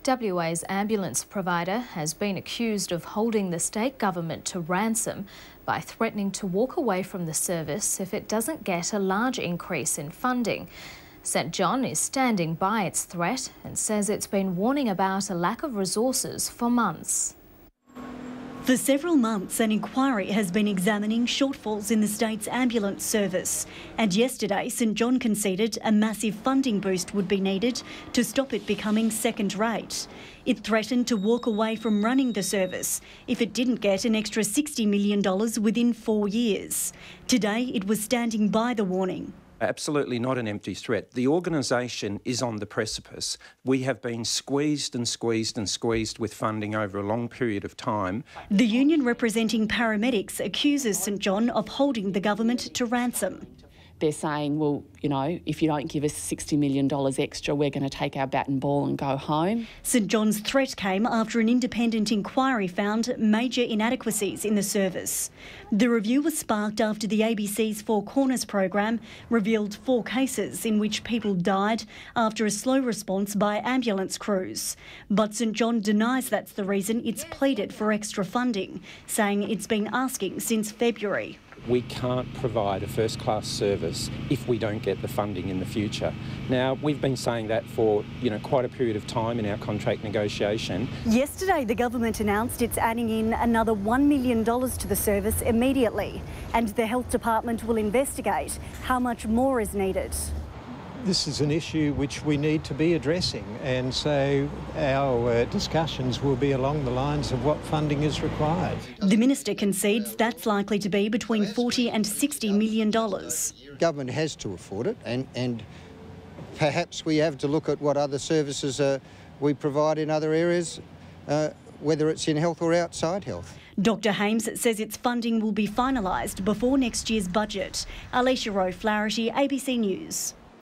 WA's ambulance provider has been accused of holding the state government to ransom by threatening to walk away from the service if it doesn't get a large increase in funding. St John is standing by its threat and says it's been warning about a lack of resources for months. For several months, an inquiry has been examining shortfalls in the state's ambulance service. And yesterday, St John conceded a massive funding boost would be needed to stop it becoming second-rate. It threatened to walk away from running the service if it didn't get an extra $60 million within 4 years. Today, it was standing by the warning. Absolutely not an empty threat. The organisation is on the precipice. We have been squeezed and squeezed and squeezed with funding over a long period of time. The union representing paramedics accuses St John of holding the government to ransom. They're saying, well, you know, if you don't give us $60 million extra, we're going to take our bat and ball and go home. St John's threat came after an independent inquiry found major inadequacies in the service. The review was sparked after the ABC's Four Corners program revealed 4 cases in which people died after a slow response by ambulance crews. But St John denies that's the reason it's pleaded for extra funding, saying it's been asking since February. We can't provide a first-class service if we don't get the funding in the future. Now, we've been saying that for, quite a period of time in our contract negotiation. Yesterday, the government announced it's adding in another $1 million to the service immediately, and the Health Department will investigate how much more is needed. This is an issue which we need to be addressing, and so our discussions will be along the lines of what funding is required. The Minister concedes that's likely to be between $40 and $60 million. Government has to afford it, and perhaps we have to look at what other services we provide in other areas, whether it's in health or outside health. Dr Hames says its funding will be finalised before next year's budget. Alicia Rowe Flaherty, ABC News.